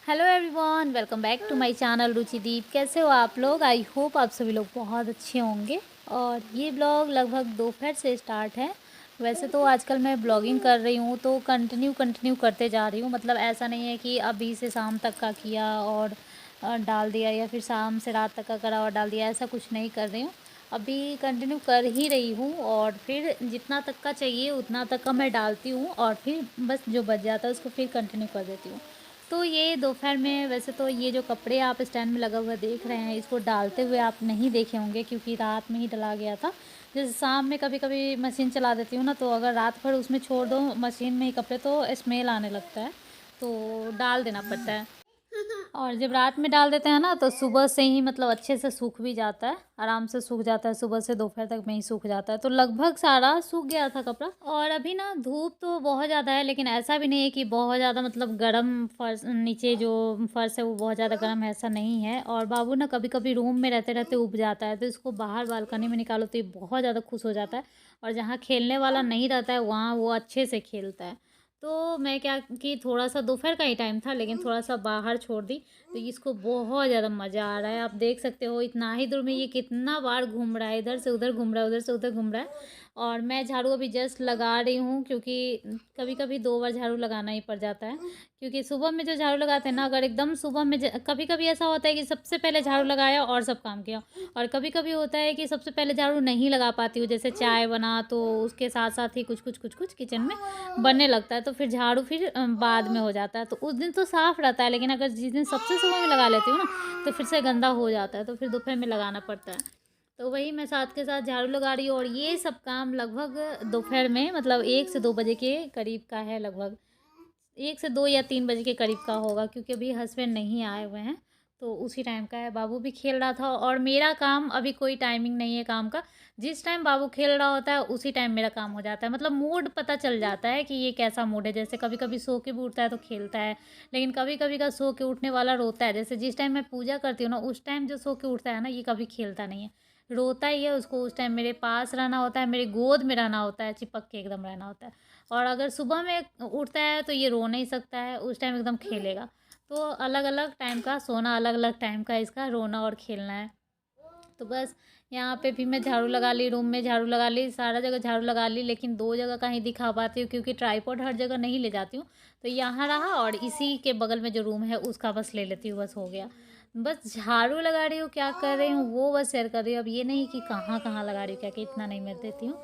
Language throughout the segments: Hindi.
Hello everyone, welcome back to my channel Ruchideep. कैसे हो आप लोग? आई होप आप सभी लोग बहुत अच्छे होंगे। और ये ब्लॉग लगभग दोपहर से स्टार्ट है। वैसे तो आजकल मैं ब्लॉगिंग कर रही हूँ तो कंटिन्यू करते जा रही हूँ। मतलब ऐसा नहीं है कि अभी से शाम तक का किया और डाल दिया, या फिर शाम से रात तक का करा और डाल दिया, ऐसा कुछ नहीं कर रही हूँ। अभी कंटिन्यू कर ही रही हूँ और फिर जितना तक का चाहिए उतना तक का मैं डालती हूँ और फिर बस जो बच जाता है उसको फिर कंटिन्यू कर देती हूँ। तो ये दोपहर में, वैसे तो ये जो कपड़े आप स्टैंड में लगा हुआ देख रहे हैं, इसको डालते हुए आप नहीं देखे होंगे क्योंकि रात में ही डला गया था। जैसे शाम में कभी कभी मशीन चला देती हूँ ना, तो अगर रात भर उसमें छोड़ दो मशीन में ही कपड़े तो स्मेल आने लगता है, तो डाल देना पड़ता है। और जब रात में डाल देते हैं ना तो सुबह से ही मतलब अच्छे से सूख भी जाता है, आराम से सूख जाता है। सुबह से दोपहर तक में ही सूख जाता है, तो लगभग सारा सूख गया था कपड़ा। और अभी ना धूप तो बहुत ज़्यादा है, लेकिन ऐसा भी नहीं है कि बहुत ज़्यादा मतलब गर्म फर्श, नीचे जो फर्श है वो बहुत ज़्यादा गर्म है, ऐसा नहीं है। और बाबू ना कभी कभी रूम में रहते रहते उब जाता है, तो इसको बाहर बालकनी में निकालो तो ये बहुत ज़्यादा खुश हो जाता है। और जहाँ खेलने वाला नहीं रहता है वहाँ वो अच्छे से खेलता है। तो मैं क्या कि थोड़ा सा दोपहर का ही टाइम था, लेकिन थोड़ा सा बाहर छोड़ दी, तो इसको बहुत ज़्यादा मज़ा आ रहा है। आप देख सकते हो इतना ही दूर में ये कितना बार घूम रहा है, इधर से उधर घूम रहा है, उधर से उधर घूम रहा है। और मैं झाड़ू अभी जस्ट लगा रही हूँ, क्योंकि कभी कभी 2 बार झाड़ू लगाना ही पड़ जाता है। क्योंकि सुबह में जो झाड़ू लगाते हैं ना, अगर एकदम सुबह में कभी कभी ऐसा होता है कि सबसे पहले झाड़ू लगाया और सब काम किया। और कभी कभी होता है कि सबसे पहले झाड़ू नहीं लगा पाती हूँ, जैसे चाय बना तो उसके साथ साथ ही कुछ किचन में बनने लगता है, तो फिर झाड़ू फिर बाद में हो जाता है। तो उस दिन तो साफ़ रहता है, लेकिन अगर जिस दिन सबसे सुबह में लगा लेती हूँ ना, तो फिर से गंदा हो जाता है, तो फिर दोपहर में लगाना पड़ता है। तो वही मैं साथ के साथ झाड़ू लगा रही हूँ। और ये सब काम लगभग दोपहर में मतलब 1 से 2 बजे के करीब का है, लगभग 1 से 2 या 3 बजे के करीब का होगा, क्योंकि अभी हस्बैंड नहीं आए हुए हैं, तो उसी टाइम का है। बाबू भी खेल रहा था और मेरा काम अभी कोई टाइमिंग नहीं है काम का। जिस टाइम बाबू खेल रहा होता है उसी टाइम मेरा काम हो जाता है। मतलब मूड पता चल जाता है कि ये कैसा मूड है। जैसे कभी कभी सो के भी उठता है तो खेलता है, लेकिन कभी कभी का सो के उठने वाला रोता है। जैसे जिस टाइम मैं पूजा करती हूँ ना, उस टाइम जो सो के उठता है ना, ये कभी खेलता नहीं है, रोता ही है। उसको उस टाइम मेरे पास रहना होता है, मेरे गोद में रहना होता है, चिपक के एकदम रहना होता है। और अगर सुबह में उठता है तो ये रो नहीं सकता है, उस टाइम एकदम खेलेगा। तो अलग अलग टाइम का सोना, अलग अलग टाइम का इसका रोना और खेलना है। तो बस यहाँ पे भी मैं झाड़ू लगा ली, रूम में झाड़ू लगा ली, सारा जगह झाड़ू लगा ली, लेकिन 2 जगह का ही दिखा पाती हूँ क्योंकि ट्राईपॉड हर जगह नहीं ले जाती हूँ। तो यहाँ रहा और इसी के बगल में जो रूम है उसका बस ले लेती हूँ, बस हो गया। बस झाड़ू लगा रही हूँ, क्या कर रही हूँ वो बस शेयर कर रही हूँ। अब ये नहीं कि कहाँ कहाँ लगा रही हूँ, क्या कि इतना नहीं मैं देती हूँ।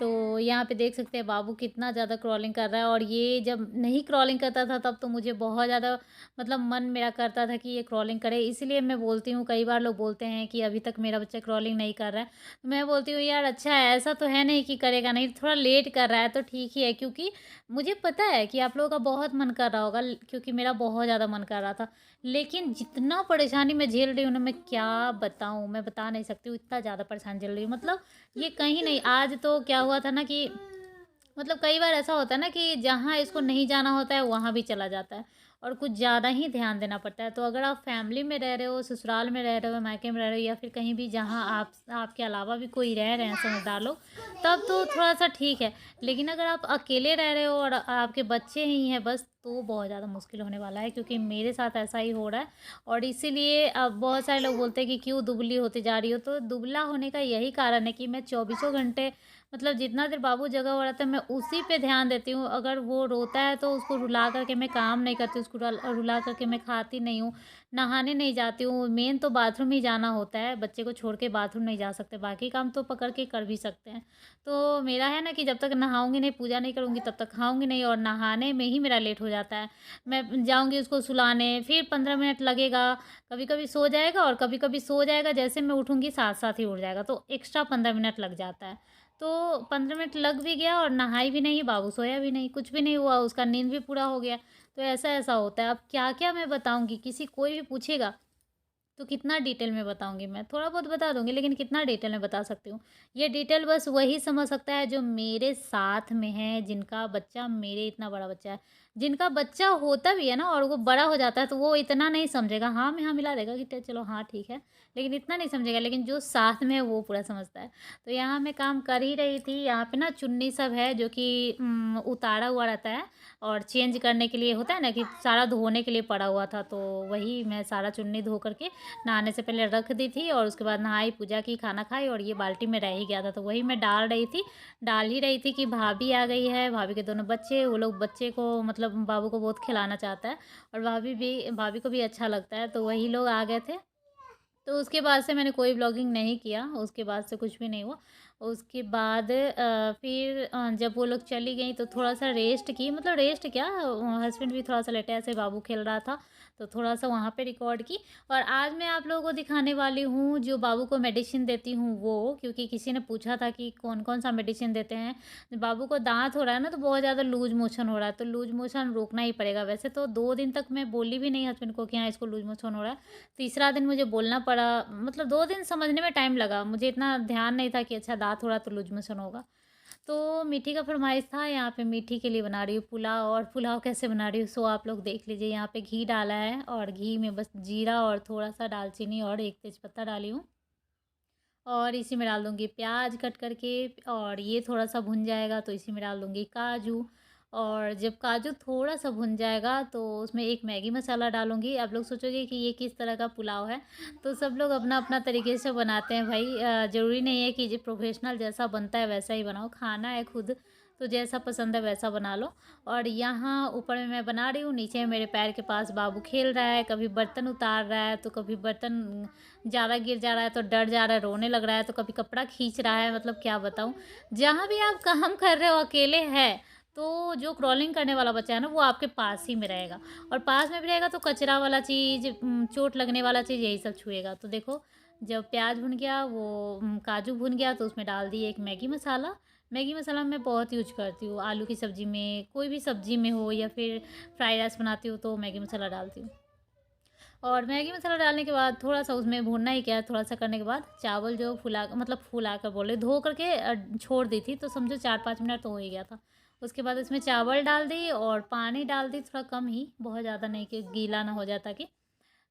तो यहाँ पे देख सकते हैं बाबू कितना ज़्यादा क्रॉलिंग कर रहा है। और ये जब नहीं क्रॉलिंग करता था तब तो मुझे बहुत ज़्यादा मतलब मन मेरा करता था कि ये क्रॉलिंग करे। इसीलिए मैं बोलती हूँ, कई बार लोग बोलते हैं कि अभी तक मेरा बच्चा क्रॉलिंग नहीं कर रहा है, तो मैं बोलती हूँ यार अच्छा है, ऐसा तो है नहीं कि करेगा नहीं, थोड़ा लेट कर रहा है तो ठीक ही है। क्योंकि मुझे पता है कि आप लोगों का बहुत मन कर रहा होगा, क्योंकि मेरा बहुत ज़्यादा मन कर रहा था। लेकिन जितना परेशानी मैं झेल रही हूँ ना, मैं क्या बताऊँ, मैं बता नहीं सकती हूँ, इतना ज़्यादा परेशान झेल रही हूँ। मतलब ये कहीं नहीं, आज तो क्या हुआ था ना कि मतलब कई बार ऐसा होता है ना कि जहाँ इसको नहीं जाना होता है वहाँ भी चला जाता है, और कुछ ज़्यादा ही ध्यान देना पड़ता है। तो अगर आप फैमिली में रह रहे हो, ससुराल में रह रहे हो, मायके में रह रहे हो, या फिर कहीं भी जहाँ आपके अलावा भी कोई रह रहे हैं समझदार लोग, तब तो थोड़ा सा ठीक है। लेकिन अगर आप अकेले रह रहे हो और आपके बच्चे ही हैं बस, तो बहुत ज़्यादा मुश्किल होने वाला है, क्योंकि मेरे साथ ऐसा ही हो रहा है। और इसीलिए अब बहुत सारे लोग बोलते हैं कि क्यों दुबली होती जा रही हो, तो दुबला होने का यही कारण है कि मैं 24 घंटे मतलब जितना देर बाबू जगा हुआ रहता है मैं उसी पे ध्यान देती हूँ। अगर वो रोता है तो उसको रुला करके मैं काम नहीं करती, उसको रुला करके मैं खाती नहीं हूँ, नहाने नहीं जाती हूँ। मेन तो बाथरूम ही जाना होता है, बच्चे को छोड़ के बाथरूम नहीं जा सकते, बाकी काम तो पकड़ के कर भी सकते हैं। तो मेरा है ना कि जब तक नहाऊंगी नहीं, पूजा नहीं करूँगी, तब तक खाऊंगी नहीं, और नहाने में ही मेरा लेट हो जाता है। मैं जाऊँगी उसको सुलाने, फिर 15 मिनट लगेगा, कभी कभी सो जाएगा और कभी कभी सो जाएगा, जैसे मैं उठूँगी साथ साथ ही उठ जाएगा, तो एक्स्ट्रा 15 मिनट लग जाता है। तो 15 मिनट लग भी गया और नहाई भी नहीं, बाबू सोया भी नहीं, कुछ भी नहीं हुआ, उसका नींद भी पूरा हो गया। तो ऐसा ऐसा होता है। अब क्या क्या मैं बताऊंगी, किसी कोई भी पूछेगा तो कितना डिटेल में बताऊंगी। मैं थोड़ा बहुत बता दूंगी, लेकिन कितना डिटेल में बता सकती हूँ। ये डिटेल बस वही समझ सकता है जो मेरे साथ में है, जिनका बच्चा मेरे इतना बड़ा बच्चा है। जिनका बच्चा होता भी है ना और वो बड़ा हो जाता है तो वो इतना नहीं समझेगा, हाँ में हाँ मिला देगा कि चलो हाँ ठीक है, लेकिन इतना नहीं समझेगा। लेकिन जो साथ में है वो पूरा समझता है। तो यहाँ मैं काम कर ही रही थी। यहाँ पे ना चुन्नी सब है जो कि उतारा हुआ रहता है और चेंज करने के लिए होता है ना कि सारा धोने के लिए पड़ा हुआ था, तो वही मैं सारा चुन्नी धो करके नहाने से पहले रख दी थी और उसके बाद नहाई, पूजा की, खाना खाई और ये बाल्टी में रह ही गया था, तो वही मैं डाल ही रही थी कि भाभी आ गई है। भाभी के दोनों बच्चे, वो लोग बच्चे को मतलब बाबू को बहुत खिलाना चाहता है और भाभी को भी अच्छा लगता है, तो वही लोग आ गए थे। तो उसके बाद से मैंने कोई व्लॉगिंग नहीं किया, उसके बाद से कुछ भी नहीं हुआ। उसके बाद फिर जब वो लोग चली गई तो थोड़ा-सा रेस्ट की, मतलब रेस्ट क्या, हस्बैंड भी थोड़ा-सा लेटे, ऐसे बाबू खेल रहा था, तो थोड़ा-सा वहाँ पे रिकॉर्ड की। और आज मैं आप लोगों को दिखाने वाली हूँ जो बाबू को मेडिसिन देती हूँ वो, क्योंकि किसी ने पूछा था कि कौन-कौन सा मेडिसिन देते हैं। बाबू को दाँत हो रहा है ना तो बहुत ज़्यादा लूज़ मोशन हो रहा है, तो लूज़ मोशन रोकना ही पड़ेगा। वैसे तो 2 दिन तक मैं बोली भी नहीं हस्बैंड को कि हाँ, इसको लूज़ मोशन हो रहा है। तीसरा दिन मुझे बोलना पड़ा, मतलब 2 दिन समझने में टाइम लगा। मुझे इतना ध्यान नहीं था कि अच्छा दाँत हो रहा तो लूज़ मोशन होगा। तो मीठी का फ़रमाइश था, यहाँ पे मीठी के लिए बना रही हूँ पुलाव। और पुलाव कैसे बना रही हूँ सो आप लोग देख लीजिए। यहाँ पे घी डाला है और घी में बस जीरा और थोड़ा-सा दालचीनी और 1 तेज़पत्ता डाली हूँ। और इसी में डाल दूँगी प्याज कट करके और ये थोड़ा-सा भुन जाएगा तो इसी में डाल दूँगी काजू। और जब काजू थोड़ा-सा भुन जाएगा तो उसमें एक मैगी मसाला डालूँगी। आप लोग सोचोगे कि ये किस तरह का पुलाव है, तो सब लोग अपना-अपना तरीके से बनाते हैं भाई। ज़रूरी नहीं है कि जो प्रोफ़ेशनल जैसा बनता है वैसा ही बनाओ, खाना है खुद, तो जैसा पसंद है वैसा बना लो। और यहाँ ऊपर में मैं बना रही हूँ, नीचे मेरे पैर के पास बाबू खेल रहा है, कभी बर्तन उतार रहा है, तो कभी बर्तन ज़्यादा गिर जा रहा है तो डर जा रहा है, रोने लग रहा है, तो कभी कपड़ा खींच रहा है, मतलब क्या बताऊँ। जहाँ भी आप काम कर रहे हो अकेले हैं, तो जो क्रॉलिंग करने वाला बच्चा है ना वो आपके पास ही में रहेगा, और पास में भी रहेगा तो कचरा वाला चीज़, चोट लगने वाला चीज़, यही सब छुएगा। तो देखो, जब प्याज भुन गया, वो काजू भुन गया, तो उसमें डाल दिए एक मैगी मसाला। मैगी मसाला मैं बहुत यूज करती हूँ आलू की सब्ज़ी में, कोई भी सब्ज़ी में हो, या फिर फ्राइड राइस बनाती हूँ तो मैगी मसाला डालती हूँ। और मैगी मसाला डालने के बाद थोड़ा-सा उसमें भूनना ही क्या है, थोड़ा-सा करने के बाद चावल जो फुला कर बोले, धो करके छोड़ दी थी, तो समझो 4-5 मिनट तो हो ही गया था। उसके बाद इसमें चावल डाल दी और पानी डाल दी, थोड़ा कम ही, बहुत ज़्यादा नहीं कि गीला ना हो जाए, ताकि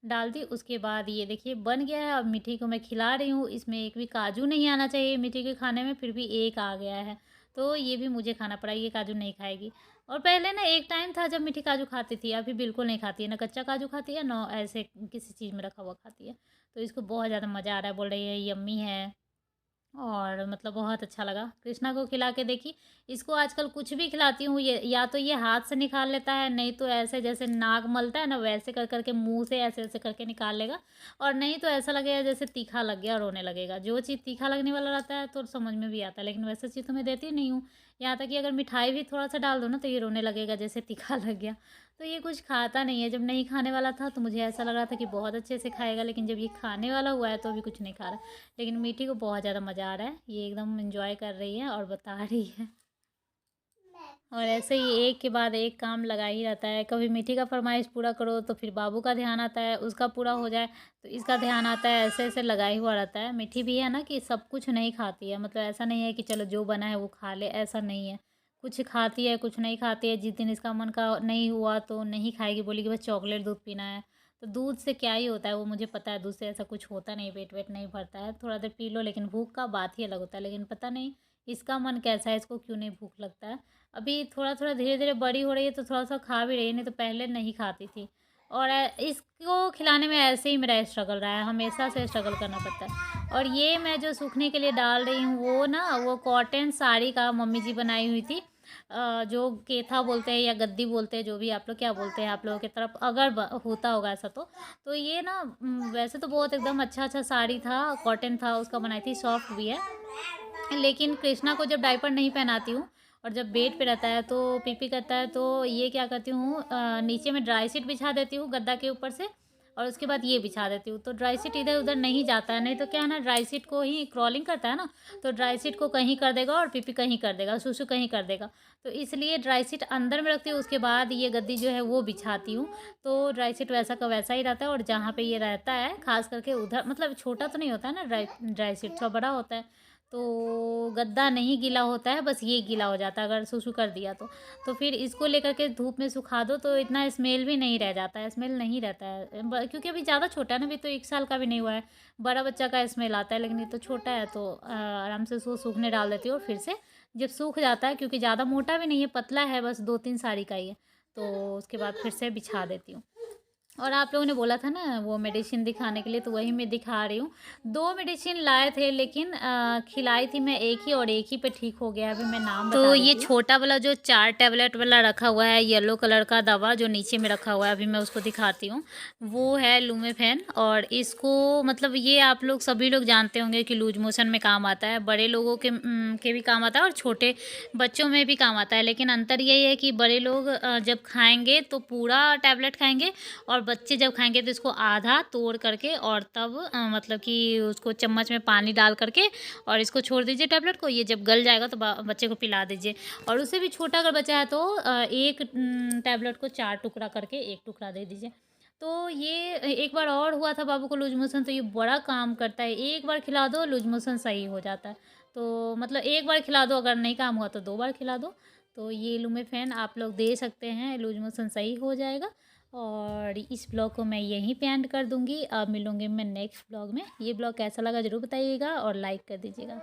डाल दी। उसके बाद ये देखिए बन गया है। अब मिठी को मैं खिला रही हूँ। इसमें एक भी काजू नहीं आना चाहिए मिठी के खाने में, फिर भी एक आ गया है, तो ये भी मुझे खाना पड़ा, ये काजू नहीं खाएगी। और पहले ना एक टाइम था जब मिठी काजू खाती थी, अभी बिल्कुल नहीं खाती है, ना कच्चा काजू खाती है, ना ऐसे किसी चीज़ में रखा हुआ खाती है। तो इसको बहुत ज़्यादा मज़ा आ रहा है, बोल रही है यम्मी है, और मतलब बहुत अच्छा लगा। कृष्णा को खिला के देखी, इसको आजकल कुछ भी खिलाती हूँ, ये या तो ये हाथ से निकाल लेता है, नहीं तो ऐसे जैसे नाक मलता है ना वैसे कर करके मुँह से ऐसे-ऐसे करके निकाल लेगा, और नहीं तो ऐसा लगेगा जैसे तीखा लग गया, रोने लगेगा। जो चीज़ तीखा लगने वाला रहता है तो समझ में भी आता है, लेकिन वैसे चीज़ तो मैं देती नहीं हूँ। यहाँ तक कि अगर मिठाई भी थोड़ा-सा डाल दो ना तो ये रोने लगेगा जैसे तीखा लग गया। तो ये कुछ खाता नहीं है। जब नहीं खाने वाला था तो मुझे ऐसा लग रहा था कि बहुत अच्छे से खाएगा, लेकिन जब ये खाने वाला हुआ है तो अभी कुछ नहीं खा रहा। लेकिन मीठी को बहुत ज़्यादा मज़ा आ रहा है, ये एकदम एंजॉय कर रही है और बता रही है। और ऐसे ही एक के बाद एक काम लगा ही रहता है। कभी मीठी का फरमाइश पूरा करो तो फिर बाबू का ध्यान आता है, उसका पूरा हो जाए तो इसका ध्यान आता है, ऐसे ऐसे लगा ही हुआ रहता है। मीठी भी है ना कि सब कुछ नहीं खाती है, मतलब ऐसा नहीं है कि चलो जो बना है वो खा ले, ऐसा नहीं है। कुछ खाती है, कुछ नहीं खाती है। जिस दिन इसका मन का नहीं हुआ तो नहीं खाएगी, बोली कि बस चॉकलेट दूध पीना है। तो दूध से क्या ही होता है, वो मुझे पता है, दूध से ऐसा कुछ होता नहीं, पेट वेट नहीं भरता है, थोड़ा देर पी लो, लेकिन भूख का बात ही अलग होता है। लेकिन पता नहीं इसका मन कैसा है, इसको क्यों नहीं भूख लगता है। अभी थोड़ा-थोड़ा धीरे-धीरे बड़ी हो रही है तो थोड़ा-सा खा भी रही है, नहीं तो पहले नहीं खाती थी। और इसको खिलाने में ऐसे ही मेरा स्ट्रगल रहा है, हमेशा से स्ट्रगल करना पड़ता है। और ये मैं जो सूखने के लिए डाल रही हूँ वो ना, वो कॉटन साड़ी का मम्मी जी बनाई हुई थी। जो केथा बोलते हैं या गद्दी बोलते हैं, जो भी आप लोग क्या बोलते हैं आप लोगों की तरफ, अगर होता होगा ऐसा तो ये ना वैसे तो बहुत एकदम अच्छा-अच्छा साड़ी था, कॉटन था, उसका बनाई थी, सॉफ्ट भी है। लेकिन कृष्णा को जब डायपर नहीं पहनाती हूँ और जब बेड पे रहता है तो पी-पी करता है, तो ये क्या करती हूँ, नीचे में ड्राई शीट बिछा देती हूँ गद्दा के ऊपर से, और उसके बाद ये बिछा देती हूँ, तो ड्राई शीट इधर-उधर नहीं जाता है। नहीं तो क्या है ना, ड्राई शीट को ही क्रॉलिंग करता है ना, तो ड्राई शीट को कहीं कर देगा और पी-पी कहीं कर देगा, सुसु कहीं कर देगा। तो इसलिए ड्राई शीट अंदर में रखती हूँ, उसके बाद ये गद्दी जो है वो बिछाती हूँ। तो ड्राई शीट वैसा का वैसा ही रहता है, और जहाँ पे ये रहता है ख़ास करके उधर, मतलब छोटा तो नहीं होता है ना, ड्राई शीट थोड़ा बड़ा होता है। तो गद्दा नहीं गीला होता है, बस ये गीला हो जाता है अगर सुसु कर दिया तो। तो फिर इसको लेकर के धूप में सुखा दो तो इतना स्मेल भी नहीं रह जाता है, स्मेल नहीं रहता है क्योंकि अभी ज़्यादा छोटा है ना, अभी तो 1 साल का भी नहीं हुआ है। बड़ा बच्चा का स्मेल आता है, लेकिन ये तो छोटा है तो आराम से उसको सूखने डाल देती हूँ। और फिर से जब सूख जाता है, क्योंकि ज़्यादा मोटा भी नहीं है, पतला है, बस 2-3 साड़ी का ही है, तो उसके बाद फिर से बिछा देती हूँ। और आप लोगों ने बोला था ना वो मेडिसिन दिखाने के लिए, तो वही मैं दिखा रही हूँ। 2 मेडिसिन लाए थे, लेकिन खिलाई थी मैं एक ही, और एक ही पे ठीक हो गया। अभी मैं नाम बता तो ये छोटा वाला जो 4 टैबलेट वाला रखा हुआ है, येलो कलर का दवा जो नीचे में रखा हुआ है, अभी मैं उसको दिखाती हूँ। वो है लूमेफेन, और इसको मतलब ये आप लोग सभी लोग जानते होंगे कि लूज मोशन में काम आता है। बड़े लोगों के भी काम आता है और छोटे बच्चों में भी काम आता है, लेकिन अंतर यही है कि बड़े लोग जब खाएंगे तो पूरा टैबलेट खाएंगे, और बच्चे जब खाएंगे तो इसको आधा तोड़ करके, और तब मतलब कि उसको चम्मच में पानी डाल करके और इसको छोड़ दीजिए टैबलेट को। ये जब गल जाएगा तो बच्चे को पिला दीजिए। और उससे भी छोटा अगर बच्चा है तो एक टैबलेट को 4 टुकड़ा करके 1 टुकड़ा दे दीजिए। तो ये एक बार और हुआ था बाबू को लूज मोशन, तो ये बड़ा काम करता है। एक बार खिला दो लूज मोशन सही हो जाता है। तो मतलब एक बार खिला दो, अगर नहीं काम हुआ तो 2 बार खिला दो। तो ये लूमेफेन आप लोग दे सकते हैं, लूज मोशन सही हो जाएगा। और इस ब्लॉग को मैं यहीं पे एंड कर दूँगी। अब मिलूँगी मैं नेक्स्ट ब्लॉग में। ये ब्लॉग कैसा लगा ज़रूर बताइएगा और लाइक कर दीजिएगा।